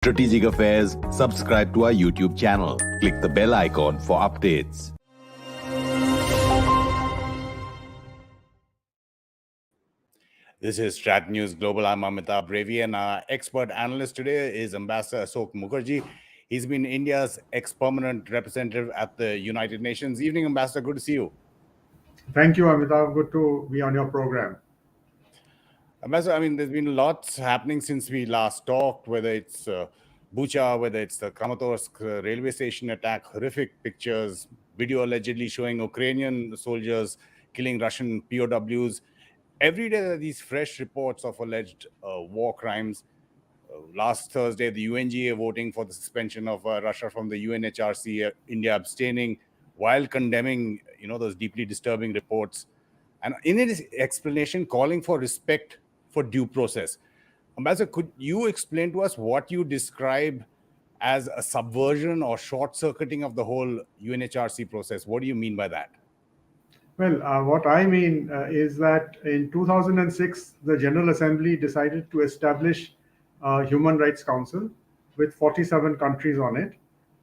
Strategic Affairs, subscribe to our YouTube channel. Click the bell icon for updates. This is StratNews Global. I'm Amitabh. Revi, and our expert analyst today is Ambassador Asoke Mukerji. He's been India's ex-permanent representative at the United Nations. Evening, Ambassador. Good to see you. Thank you, Amitabh. Good to be on your program. Ambassador, there's been lots happening since we last talked, whether it's Bucha, whether it's the Kramatorsk railway station attack, horrific pictures, video allegedly showing Ukrainian soldiers killing Russian POWs. Every day there are these fresh reports of alleged war crimes. Last Thursday, the UNGA voting for the suspension of Russia from the UNHRC, India abstaining while condemning, those deeply disturbing reports. And in its explanation, calling for respect for due process. Ambassador, could you explain to us what you describe as a subversion or short-circuiting of the whole UNHRC process? What do you mean by that? Well, what I mean is that in 2006, the General Assembly decided to establish a Human Rights Council with 47 countries on it.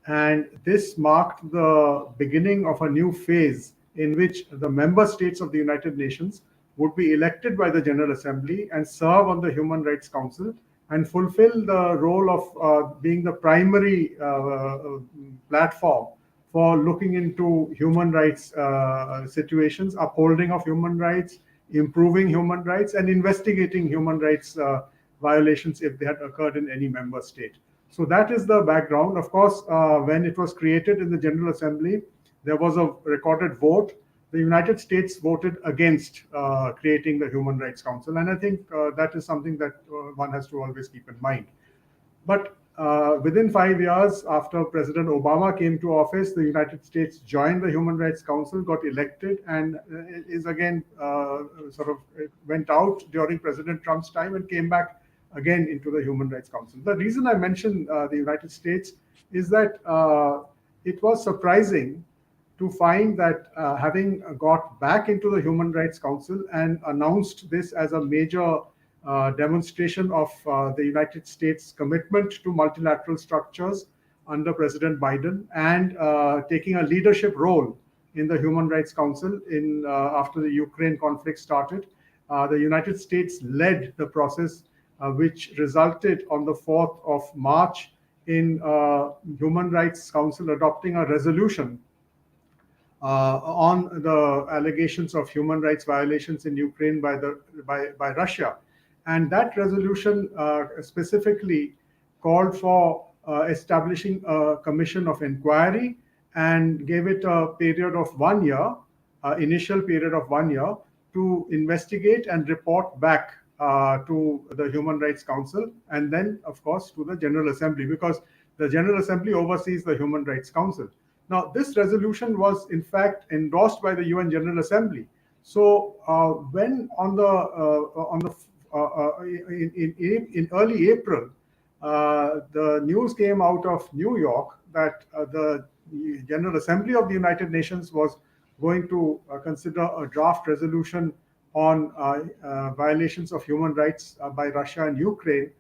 And this marked the beginning of a new phase in which the member states of the United Nations would be elected by the General Assembly and serve on the Human Rights Council and fulfill the role of being the primary platform for looking into human rights situations, upholding of human rights, improving human rights, and investigating human rights violations if they had occurred in any member state. So that is the background. Of course, when it was created in the General Assembly, there was a recorded vote. The United States voted against creating the Human Rights Council. And I think that is something that one has to always keep in mind. But within 5 years after President Obama came to office, the United States joined the Human Rights Council, got elected, and is again went out during President Trump's time and came back again into the Human Rights Council. The reason I mentioned the United States is that it was surprising to find that having got back into the Human Rights Council and announced this as a major demonstration of the United States' commitment to multilateral structures under President Biden and taking a leadership role in the Human Rights Council after the Ukraine conflict started. The United States led the process which resulted on the 4th of March in Human Rights Council adopting a resolution on the allegations of human rights violations in Ukraine by Russia. And that resolution specifically called for establishing a commission of inquiry and gave it a period of 1 year, initial period of 1 year, to investigate and report back to the Human Rights Council and then, of course, to the General Assembly, because the General Assembly oversees the Human Rights Council. Now, this resolution was, in fact, endorsed by the UN General Assembly. So, when in early April, the news came out of New York that the General Assembly of the United Nations was going to consider a draft resolution on violations of human rights by Russia and Ukraine.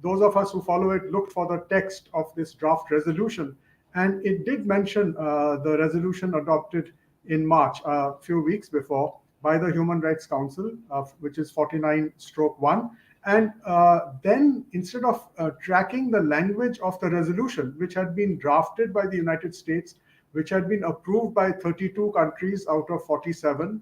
Those of us who follow it looked for the text of this draft resolution, and it did mention the resolution adopted in March, a few weeks before, by the Human Rights Council, which is 49/1. And then instead of tracking the language of the resolution, which had been drafted by the United States, which had been approved by 32 countries out of 47,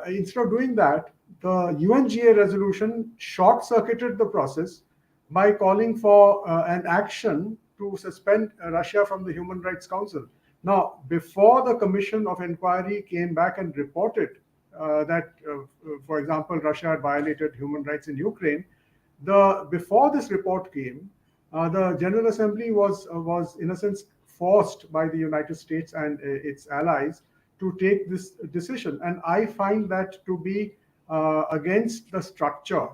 instead of doing that, the UNGA resolution short-circuited the process by calling for an action to suspend Russia from the Human Rights Council. Now, before the Commission of Inquiry came back and reported that, for example, Russia had violated human rights in Ukraine, before this report came, the General Assembly was in a sense forced by the United States and its allies to take this decision. And I find that to be against the structure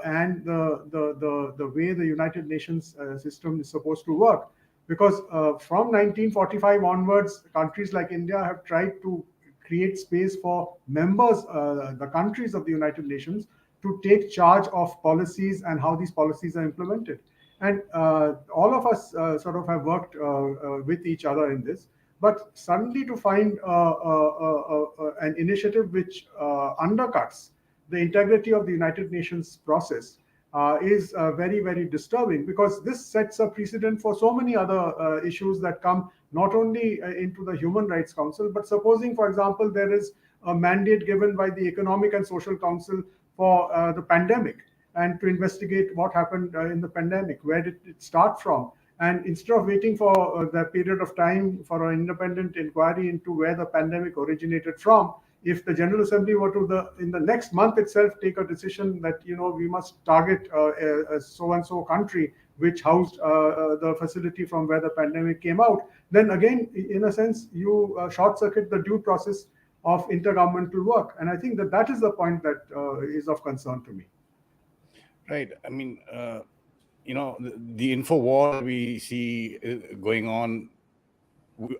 and the way the United Nations system is supposed to work. Because from 1945 onwards, countries like India have tried to create space for members, the countries of the United Nations, to take charge of policies and how these policies are implemented. And all of us sort of have worked with each other in this. But suddenly to find an initiative which undercuts the integrity of the United Nations process is very, very disturbing, because this sets a precedent for so many other issues that come not only into the Human Rights Council, but supposing, for example, there is a mandate given by the Economic and Social Council for the pandemic and to investigate what happened in the pandemic, where did it start from? And instead of waiting for that period of time for an independent inquiry into where the pandemic originated from, if the General Assembly were to in the next month itself take a decision that we must target a so and so country which housed the facility from where the pandemic came out, then again, in a sense, you short circuit the due process of intergovernmental work. And I think that is the point that is of concern to me. Right. I mean, the info war we see going on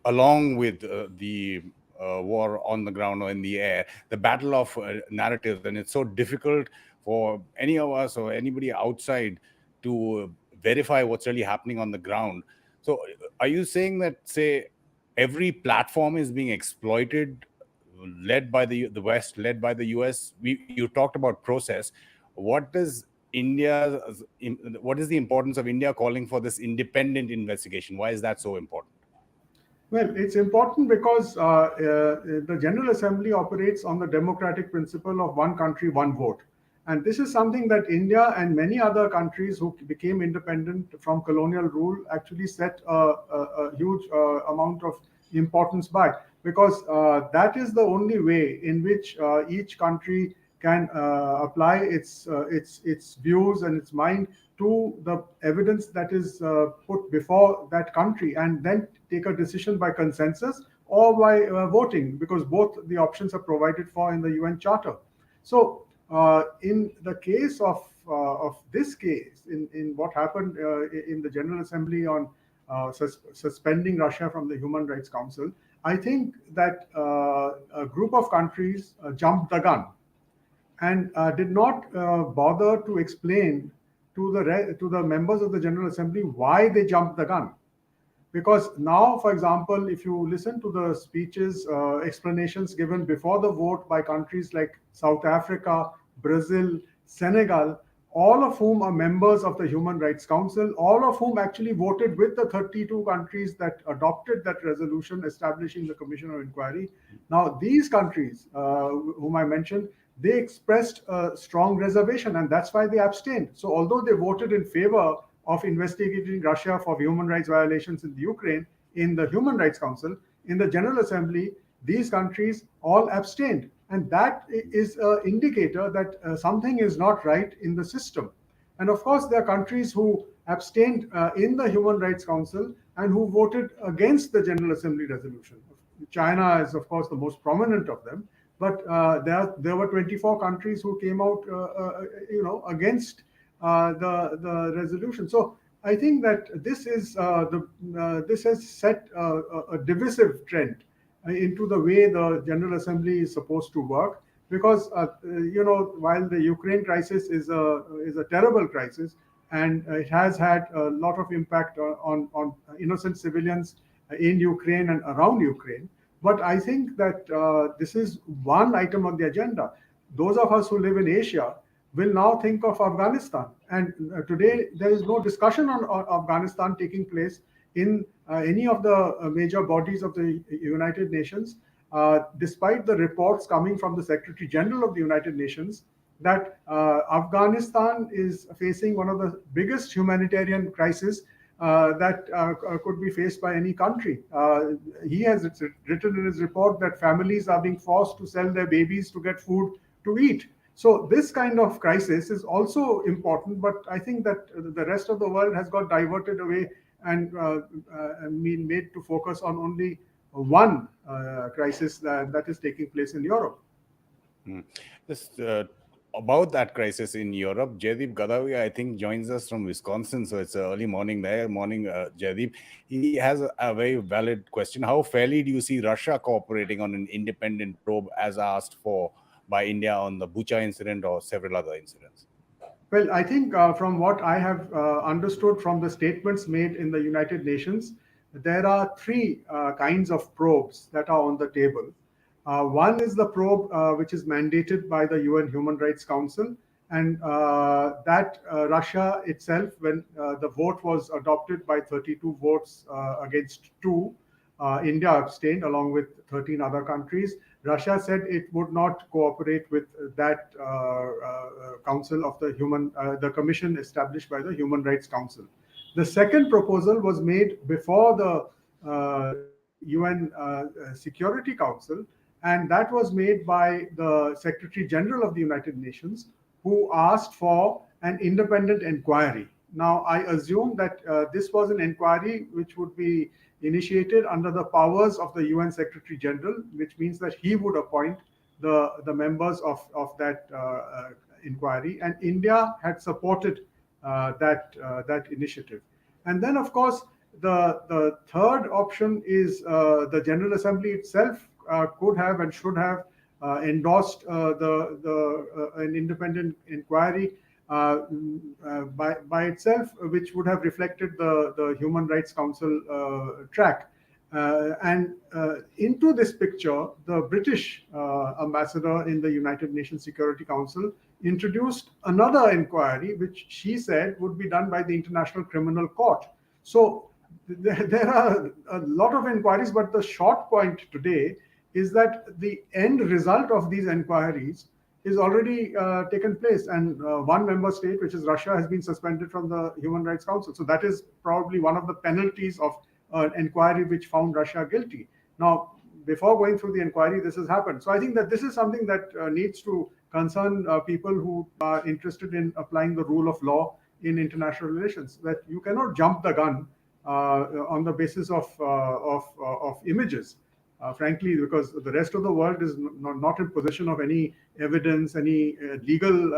along with the war on the ground or in the air, the battle of narratives, and it's so difficult for any of us or anybody outside to verify what's really happening on the ground. So are you saying that, say, every platform is being exploited, led by the West, led by the US? You talked about process. What is the importance of India calling for this independent investigation? Why is that so important? Well, it's important because the General Assembly operates on the democratic principle of one country, one vote. And this is something that India and many other countries who became independent from colonial rule actually set a huge amount of importance by, because that is the only way in which each country can apply its views and its mind to the evidence that is put before that country, and then take a decision by consensus or by voting, because both the options are provided for in the UN Charter. So in the case of this case, in what happened in the General Assembly on suspending Russia from the Human Rights Council, I think that a group of countries jumped the gun and did not bother to explain to the members of the General Assembly why they jumped the gun. Because now, for example, if you listen to the speeches, explanations given before the vote by countries like South Africa, Brazil, Senegal, all of whom are members of the Human Rights Council, all of whom actually voted with the 32 countries that adopted that resolution establishing the Commission of Inquiry. Now, these countries, whom I mentioned, they expressed a strong reservation, and that's why they abstained. So although they voted in favor of investigating Russia for human rights violations in the Ukraine in the Human Rights Council, in the General Assembly, these countries all abstained. And that is an indicator that something is not right in the system. And of course, there are countries who abstained in the Human Rights Council and who voted against the General Assembly resolution. China is, of course, the most prominent of them. But there were 24 countries who came out, against the resolution. So I think that this has set a divisive trend into the way the General Assembly is supposed to work. Because while the Ukraine crisis is a terrible crisis, and it has had a lot of impact on innocent civilians in Ukraine and around Ukraine. But I think that this is one item on the agenda. Those of us who live in Asia will now think of Afghanistan. And today, there is no discussion on Afghanistan taking place in any of the major bodies of the United Nations, despite the reports coming from the Secretary General of the United Nations that Afghanistan is facing one of the biggest humanitarian crises that could be faced by any country. He has written in his report that families are being forced to sell their babies to get food to eat. So this kind of crisis is also important, but I think that the rest of the world has got diverted away and been made to focus on only one crisis that is taking place in Europe. Just about that crisis in Europe, Jaideep Gadawi, I think, joins us from Wisconsin. So it's early morning there. Morning, Jaideep. He has a very valid question. How fairly do you see Russia cooperating on an independent probe as asked for by India on the Bucha incident or several other incidents? Well, I think from what I have understood from the statements made in the United Nations, there are three kinds of probes that are on the table. One is the probe which is mandated by the UN Human Rights Council, and that Russia itself, when the vote was adopted by 32 votes against 2, India abstained along with 13 other countries. Russia said it would not cooperate with that council of the commission established by the Human Rights Council. The second proposal was made before the UN Security Council, and that was made by the Secretary General of the United Nations, who asked for an independent inquiry. Now, I assume that this was an inquiry which would be initiated under the powers of the UN Secretary General, which means that he would appoint the members of that inquiry. And India had supported that initiative. And then, of course, the third option is the General Assembly itself could have and should have endorsed an independent inquiry by itself, which would have reflected the Human Rights Council track. And into this picture, the British ambassador in the United Nations Security Council introduced another inquiry, which she said would be done by the International Criminal Court. So there are a lot of inquiries, but the short point today is that the end result of these inquiries is already taken place, and one member state, which is Russia, has been suspended from the Human Rights Council. So that is probably one of the penalties of an inquiry which found Russia guilty. Now, before going through the inquiry, this has happened. So I think that this is something that needs to concern people who are interested in applying the rule of law in international relations, that you cannot jump the gun on the basis of images. Frankly, because the rest of the world is not in possession of any evidence, any legal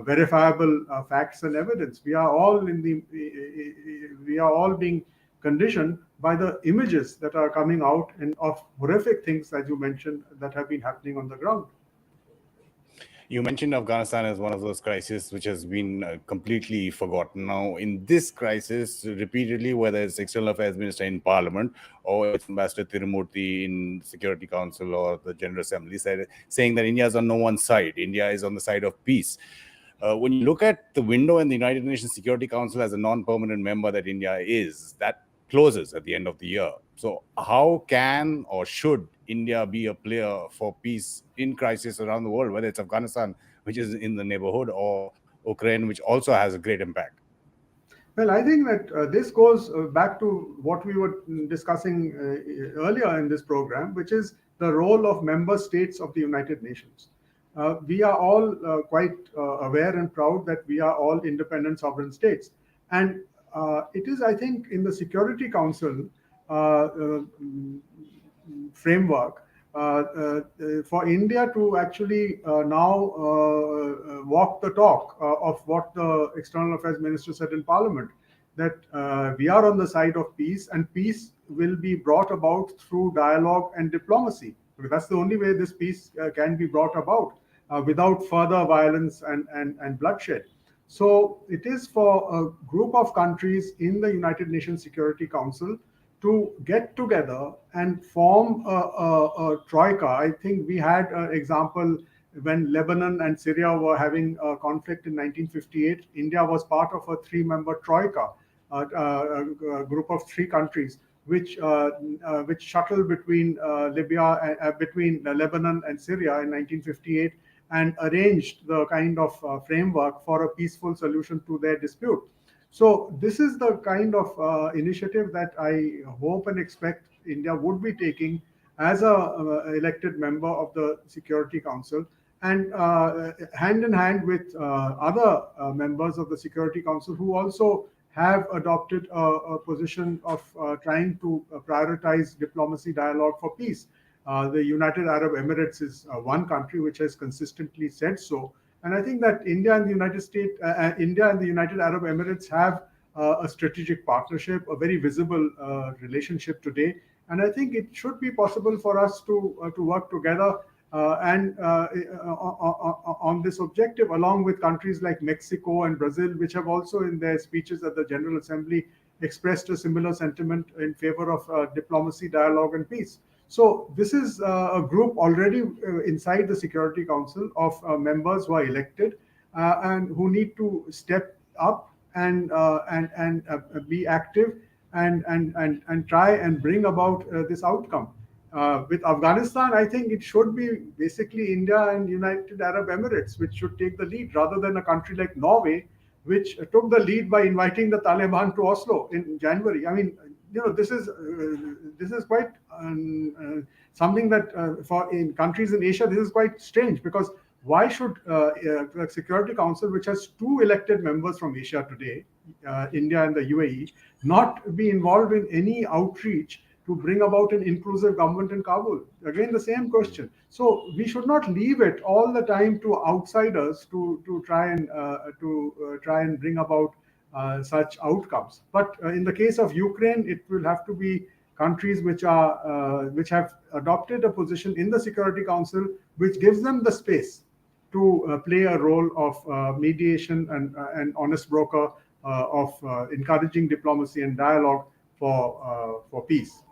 verifiable facts and evidence. We are all being conditioned by the images that are coming out and of horrific things, as you mentioned, that have been happening on the ground. You mentioned Afghanistan as one of those crises which has been completely forgotten. Now, in this crisis, repeatedly, whether it's External Affairs Minister in Parliament or it's Ambassador Tirumurti in Security Council or the General Assembly, saying that India is on no one's side. India is on the side of peace. When you look at the window in the United Nations Security Council as a non-permanent member that India is, that closes at the end of the year. So how can or should India be a player for peace in crisis around the world, whether it's Afghanistan, which is in the neighborhood, or Ukraine, which also has a great impact? Well, I think that this goes back to what we were discussing earlier in this program, which is the role of member states of the United Nations. We are all quite aware and proud that we are all independent sovereign states. And it is, I think, in the Security Council framework for India to actually now walk the talk of what the External Affairs Minister said in Parliament, that we are on the side of peace, and peace will be brought about through dialogue and diplomacy. Because that's the only way this peace can be brought about without further violence and bloodshed. So it is for a group of countries in the United Nations Security Council to get together and form a troika. I think we had an example when Lebanon and Syria were having a conflict in 1958. India was part of a three-member troika, a group of three countries, which shuttled between between Lebanon and Syria in 1958, and arranged the kind of framework for a peaceful solution to their dispute. So this is the kind of initiative that I hope and expect India would be taking as a elected member of the Security Council, and hand in hand with other members of the Security Council who also have adopted a position of trying to prioritize diplomacy dialogue for peace. The United Arab Emirates is one country which has consistently said so. And I think that India and the United Arab Emirates have a strategic partnership, a very visible relationship today. And I think it should be possible for us to work together and on this objective, along with countries like Mexico and Brazil, which have also in their speeches at the General Assembly expressed a similar sentiment in favor of diplomacy, dialogue, and peace. So this is a group already inside the Security Council of members who are elected and who need to step up and be active and try and bring about this outcome. With Afghanistan, I think it should be basically India and United Arab Emirates which should take the lead, rather than a country like Norway, which took the lead by inviting the Taliban to Oslo in January. I mean, this is quite something that for in countries in Asia, this is quite strange, because why should the Security Council, which has two elected members from Asia today, India and the UAE, not be involved in any outreach to bring about an inclusive government in Kabul? Again, the same question. So we should not leave it all the time to outsiders to try and bring about such outcomes. But in the case of Ukraine, it will have to be countries which have adopted a position in the Security Council which gives them the space to play a role of mediation and honest broker of encouraging diplomacy and dialogue for peace.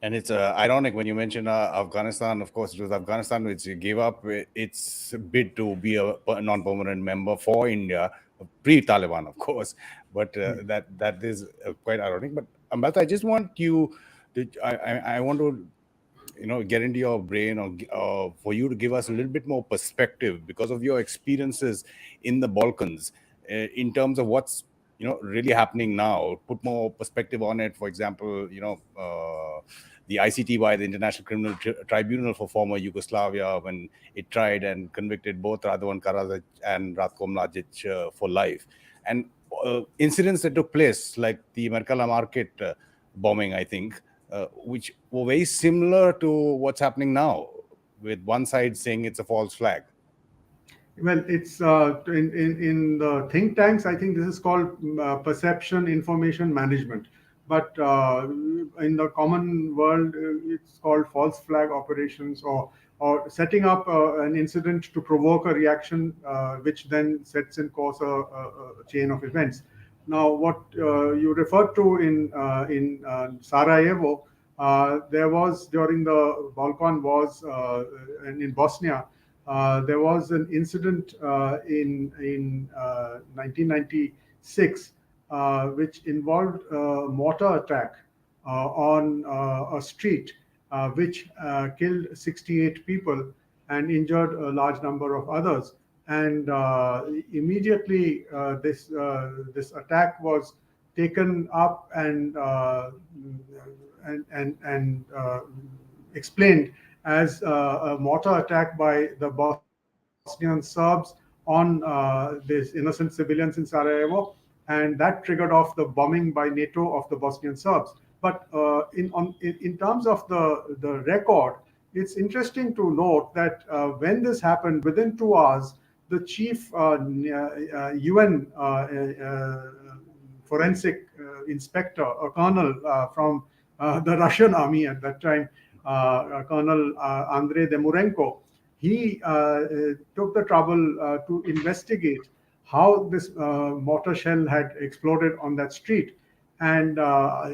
And it's ironic when you mention Afghanistan. Of course, it was Afghanistan which gave up its bid to be a non-permanent member for India, pre-Taliban, of course. But that is quite ironic. But Amrita, I just want you to, I want to, get into your brain, or for you to give us a little bit more perspective because of your experiences in the Balkans, in terms of what's really happening now. Put more perspective on it. For example, the ICTY, the International Criminal Tribunal for former Yugoslavia, when it tried and convicted both Radovan Karadzic and Ratko Mladic for life, and incidents that took place, like the Merkala market bombing, I think, which were very similar to what's happening now, with one side saying it's a false flag. Well, it's in the think tanks, I think this is called perception information management. But in the common world, it's called false flag operations, or setting up an incident to provoke a reaction, which then sets in course a chain of events. Now, what you referred to in Sarajevo, there was during the Balkan Wars and in Bosnia. There was an incident in 1996 which involved a mortar attack on a street, which killed 68 people and injured a large number of others. And immediately this attack was taken up and explained as a mortar attack by the Bosnian Serbs on these innocent civilians in Sarajevo, and that triggered off the bombing by NATO of the Bosnian Serbs. But in terms of the record, it's interesting to note that when this happened, within 2 hours, the chief UN forensic inspector, a colonel from the Russian army at that time, Colonel Andrei Demurenko, he took the trouble to investigate how this mortar shell had exploded on that street. And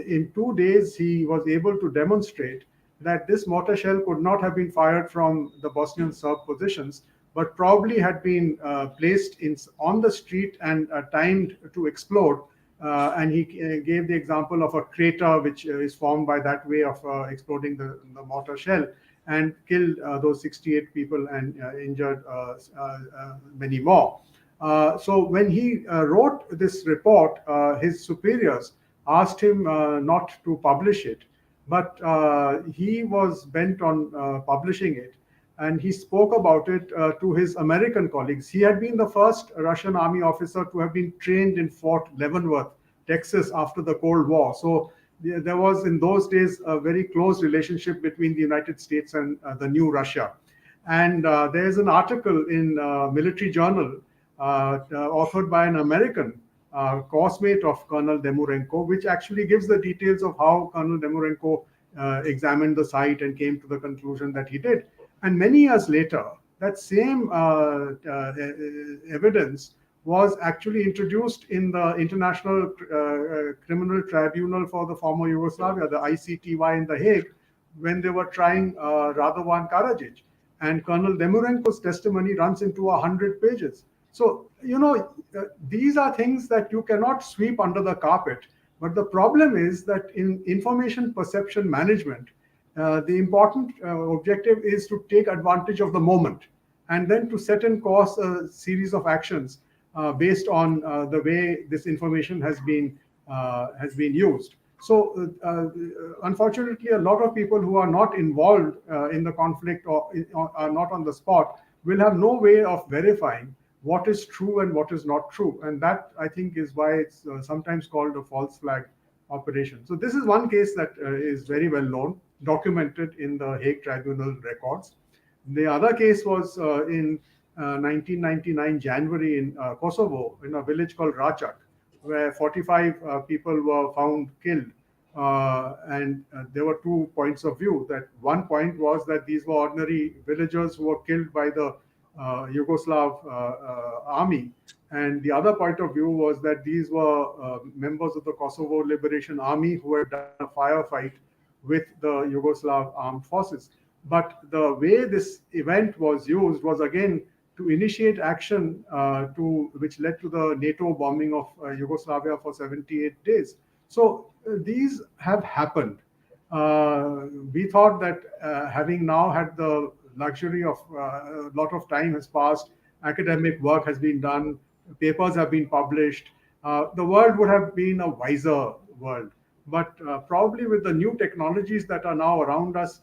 in 2 days, he was able to demonstrate that this mortar shell could not have been fired from the Bosnian Serb positions, but probably had been placed on the street and timed to explode. And he gave the example of a crater which is formed by that way of exploding the mortar shell, and killed those 68 people and injured many more. So when he wrote this report, his superiors asked him not to publish it, but he was bent on publishing it. And he spoke about it to his American colleagues. He had been the first Russian army officer to have been trained in Fort Leavenworth, Texas, after the Cold War. So there was in those days a very close relationship between the United States and the new Russia. And there's an article in Military Journal authored by an American coursmate of Colonel Demurenko, which actually gives the details of how Colonel Demurenko examined the site and came to the conclusion that he did. And many years later, that same evidence was actually introduced in the International Criminal Tribunal for the former Yugoslavia, the ICTY in The Hague, when they were trying Radovan Karadzic. And Colonel Demurenko's testimony runs into 100 pages. So, these are things that you cannot sweep under the carpet. But the problem is that in information perception management, the important objective is to take advantage of the moment and then to set in course a series of actions based on the way this information has been used. So, unfortunately, a lot of people who are not involved in the conflict or are not on the spot will have no way of verifying what is true and what is not true. And that, I think, is why it's sometimes called a false flag operation. So this is one case that is very well known, documented in the Hague Tribunal records. The other case was in 1999 January in Kosovo, in a village called Rachak, where 45 people were found killed. And there were 2 points of view. That one point was that these were ordinary villagers who were killed by the Yugoslav army. And the other point of view was that these were members of the Kosovo Liberation Army who had done a firefight with the Yugoslav armed forces. But the way this event was used was again to initiate action which led to the NATO bombing of Yugoslavia for 78 days. So these have happened. We thought that having now had the luxury of a lot of time has passed, academic work has been done, papers have been published, the world would have been a wiser world. But probably with the new technologies that are now around us,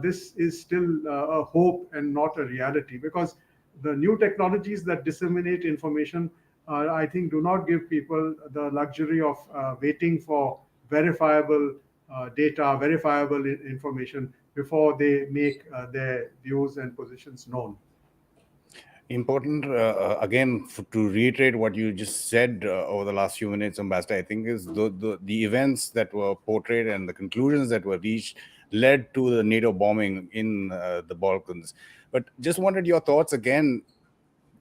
this is still a hope and not a reality, because the new technologies that disseminate information, I think, do not give people the luxury of waiting for verifiable data, verifiable information before they make their views and positions known. Important, again, to reiterate what you just said over the last few minutes, Ambassador, I think is the events that were portrayed and the conclusions that were reached led to the NATO bombing in the Balkans. But just wanted your thoughts again,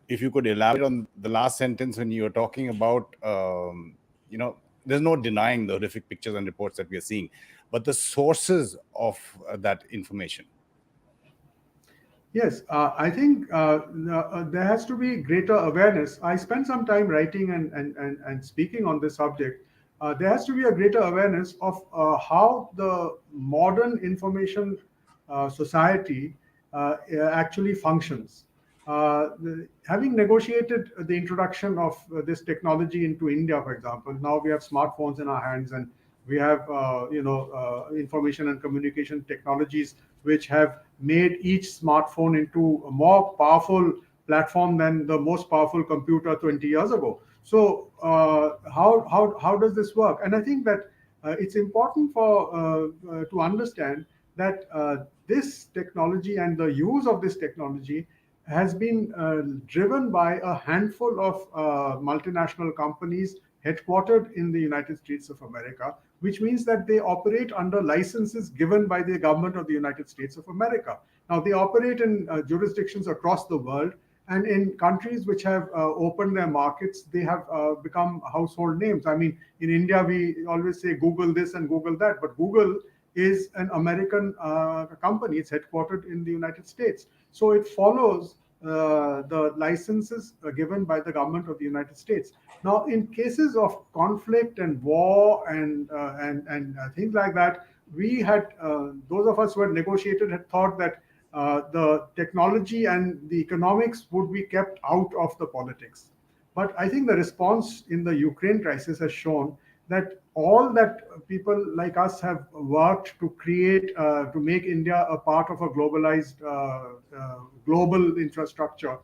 if you could elaborate on the last sentence when you were talking about, there's no denying the horrific pictures and reports that we are seeing, but the sources of that information. Yes, I think there has to be greater awareness. I spent some time writing and speaking on this subject. There has to be a greater awareness of how the modern information society actually functions. Having negotiated the introduction of this technology into India, for example, now we have smartphones in our hands, and we have information and communication technologies which have made each smartphone into a more powerful platform than the most powerful computer 20 years ago. So how does this work? And I think that it's important to understand that this technology and the use of this technology has been driven by a handful of multinational companies headquartered in the United States of America, which means that they operate under licenses given by the government of the United States of America. Now, they operate in jurisdictions across the world, and in countries which have opened their markets, they have become household names. I mean, in India, we always say Google this and Google that, but Google is an American company. It's headquartered in the United States. So it follows the licenses given by the government of the United States. Now, in cases of conflict and war and things like that, we had those of us who had negotiated had thought that the technology and the economics would be kept out of the politics. But I think the response in the Ukraine crisis has shown that all that people like us have worked to create, to make India a part of a globalized global infrastructure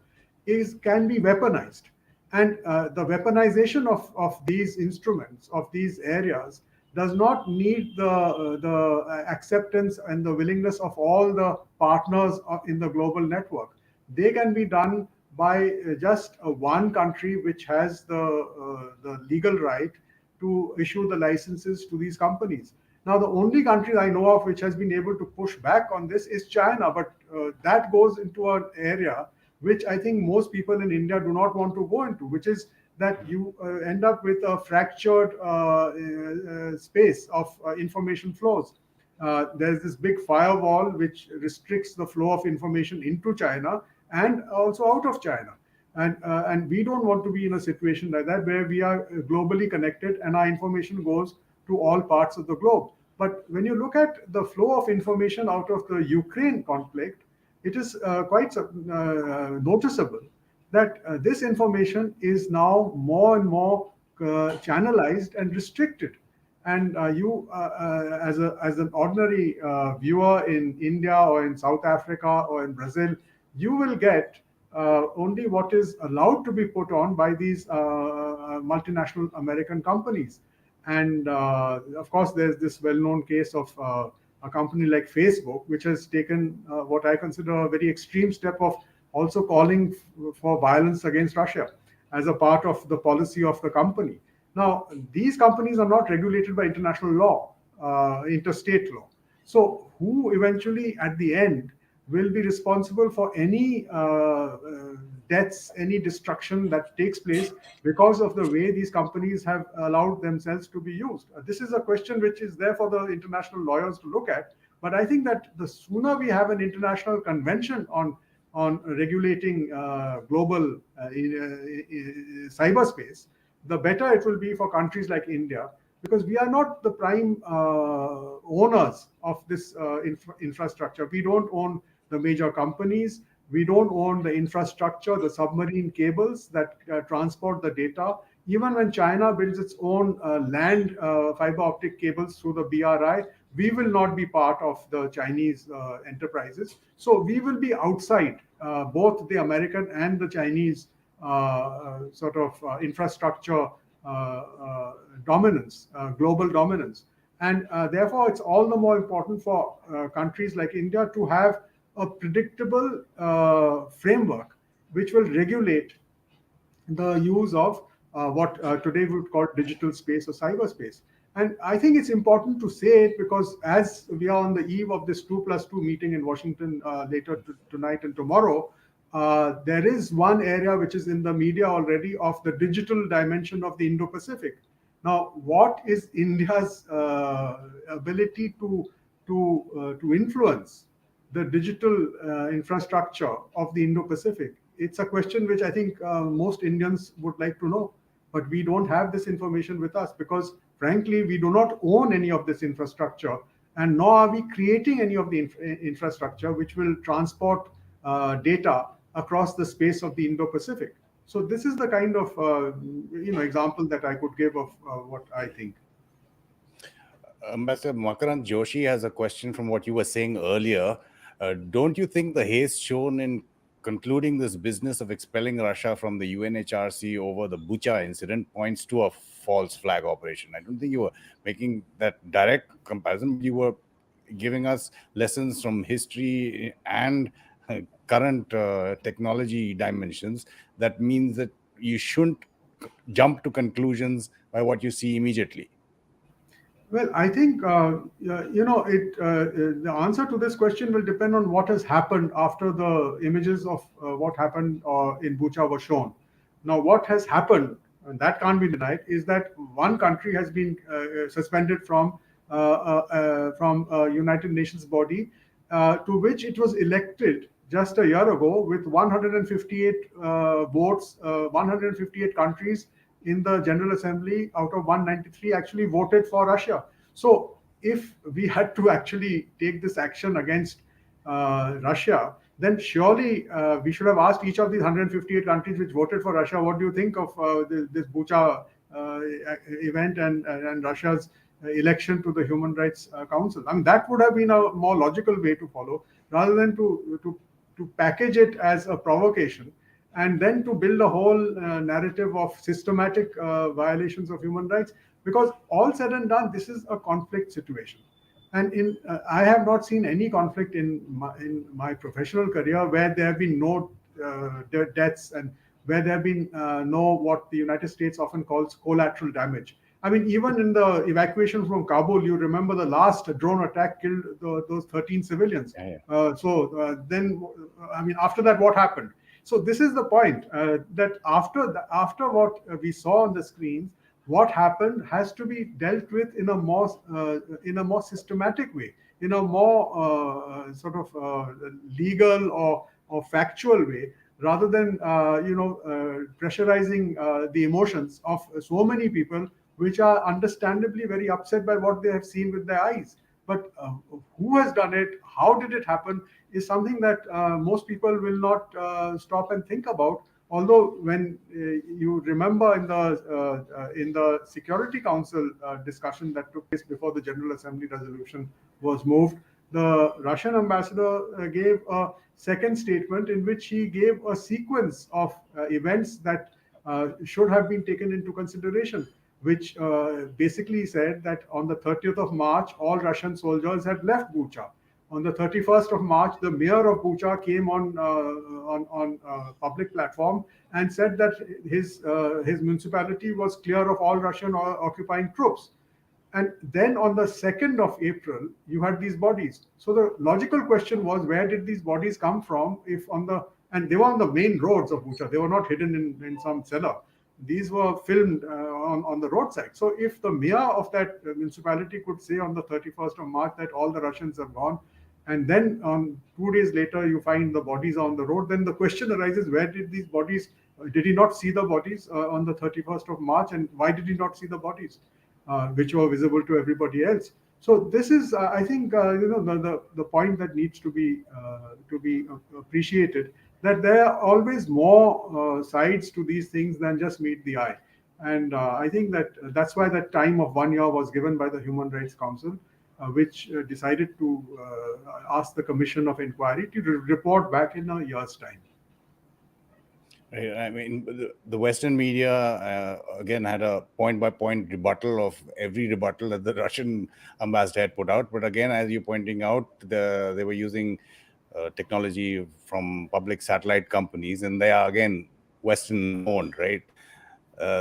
can be weaponized. And the weaponization of these instruments, of these areas, does not need the acceptance and the willingness of all the partners in the global network. They can be done by just one country which has the legal right to issue the licenses to these companies. Now, the only country I know of which has been able to push back on this is China, but that goes into an area which I think most people in India do not want to go into, which is that you end up with a fractured space of information flows. There's this big firewall which restricts the flow of information into China and also out of China. And we don't want to be in a situation like that where we are globally connected and our information goes to all parts of the globe. But when you look at the flow of information out of the Ukraine conflict, it is quite noticeable that this information is now more and more channelized and restricted. And you, as an ordinary viewer in India or in South Africa or in Brazil, you will get only what is allowed to be put on by these multinational American companies. And of course, there's this well-known case of a company like Facebook, which has taken what I consider a very extreme step of also calling for violence against Russia as a part of the policy of the company. Now, these companies are not regulated by international law, interstate law. So, who eventually, at the end, will be responsible for any deaths, any destruction that takes place because of the way these companies have allowed themselves to be used? This is a question which is there for the international lawyers to look at. But I think that the sooner we have an international convention on regulating global cyberspace, the better it will be for countries like India, because we are not the prime owners of this infrastructure. We don't own the major companies. We don't own the infrastructure, the submarine cables that transport the data. Even when China builds its own land fiber optic cables through the BRI, we will not be part of the Chinese enterprises. So we will be outside both the American and the Chinese sort of infrastructure dominance, global dominance. And therefore, it's all the more important for countries like India to have a predictable framework which will regulate the use of what today we would call digital space or cyberspace. And I think it's important to say it because as we are on the eve of this 2+2 meeting in Washington later tonight and tomorrow, there is one area which is in the media already of the digital dimension of the Indo-Pacific. Now, what is India's ability to influence the digital infrastructure of the Indo-Pacific? It's a question which I think most Indians would like to know, but we don't have this information with us because, frankly, we do not own any of this infrastructure, and nor are we creating any of the infrastructure which will transport data across the space of the Indo-Pacific. So this is the kind of example that I could give of what I think. Ambassador Makarand Joshi has a question from what you were saying earlier. Don't you think the haste shown in concluding this business of expelling Russia from the UNHRC over the Bucha incident points to a false flag operation? I don't think you were making that direct comparison. You were giving us lessons from history and current technology dimensions. That means that you shouldn't jump to conclusions by what you see immediately. Well, I think the answer to this question will depend on what has happened after the images of what happened in Bucha were shown. Now, what has happened, and that can't be denied, is that one country has been suspended from a United Nations body to which it was elected just a year ago with 158 votes, 158 countries in the General Assembly out of 193 actually voted for Russia. So if we had to actually take this action against Russia, then surely we should have asked each of these 158 countries which voted for Russia, what do you think of this Bucha event and Russia's election to the Human Rights Council? I mean, that would have been a more logical way to follow, rather than to package it as a provocation and then to build a whole narrative of systematic violations of human rights. Because all said and done, this is a conflict situation. And I have not seen any conflict in my professional career where there have been no deaths and where there have been no what the United States often calls collateral damage. I mean, even in the evacuation from Kabul, you remember the last drone attack killed those 13 civilians. Then, I mean, after that, what happened? So this is the point, that after what we saw on the screens, what happened has to be dealt with in a more systematic way, in a more legal or factual way, rather than pressurizing the emotions of so many people, which are understandably very upset by what they have seen with their eyes. But who has done it? How did it happen? Is something that most people will not stop and think about. Although, when you remember in the Security Council discussion that took place before the General Assembly resolution was moved, the Russian ambassador gave a second statement in which he gave a sequence of events that should have been taken into consideration, which basically said that on the 30th of March, all Russian soldiers had left Bucha. On the 31st of March, the mayor of Bucha came on public platform and said that his municipality was clear of all Russian occupying troops. And then on the 2nd of April, you had these bodies. So the logical question was, where did these bodies come from? And they were on the main roads of Bucha. They were not hidden in some cellar. These were filmed on the roadside. So if the mayor of that municipality could say on the 31st of March that all the Russians have gone, and then on 2 days later you find the bodies on the road, then the question arises, where did these bodies, did he not see the bodies on the 31st of March, and why did he not see the bodies which were visible to everybody else? So this is, I think, the point that needs to be appreciated, that there are always more sides to these things than just meet the eye. And I think that's why that time of 1 year was given by the Human Rights Council, which decided to ask the Commission of Inquiry to report back in a year's time. I mean, the Western media, again, had a point-by-point rebuttal of every rebuttal that the Russian ambassador had put out. But again, as you're pointing out, they were using technology from public satellite companies, and they are, again, Western-owned, right?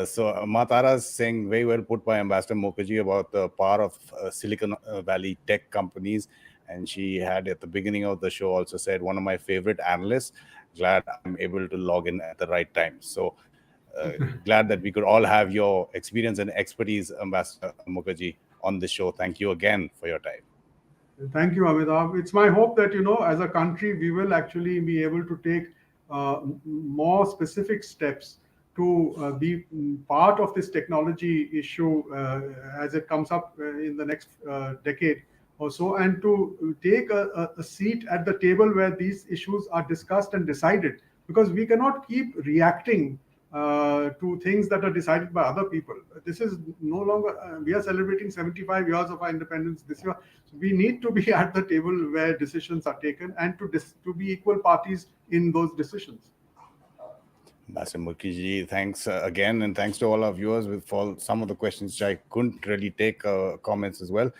So Matara is saying, very well put by Ambassador Mukerji, about the power of Silicon Valley tech companies. And she had, at the beginning of the show, also said, one of my favorite analysts, glad I'm able to log in at the right time. So glad that we could all have your experience and expertise, Ambassador Mukerji, on the show. Thank you again for your time. Thank you, Amitabh. It's my hope that, as a country, we will actually be able to take more specific steps to be part of this technology issue as it comes up in the next decade or so, and to take a seat at the table where these issues are discussed and decided, because we cannot keep reacting to things that are decided by other people. This is no longer, we are celebrating 75 years of our independence this year. So we need to be at the table where decisions are taken, and to be equal parties in those decisions. Ambassador Mukerji, thanks again, and thanks to all our viewers for some of the questions which I couldn't really take comments as well.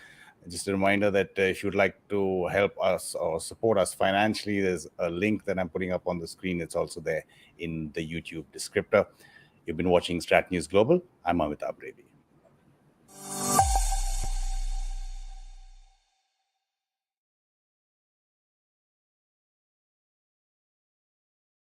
Just a reminder that if you'd like to help us or support us financially, there's a link that I'm putting up on the screen. It's also there in the YouTube descriptor. You've been watching StratNews Global. I'm Amitabh Revi.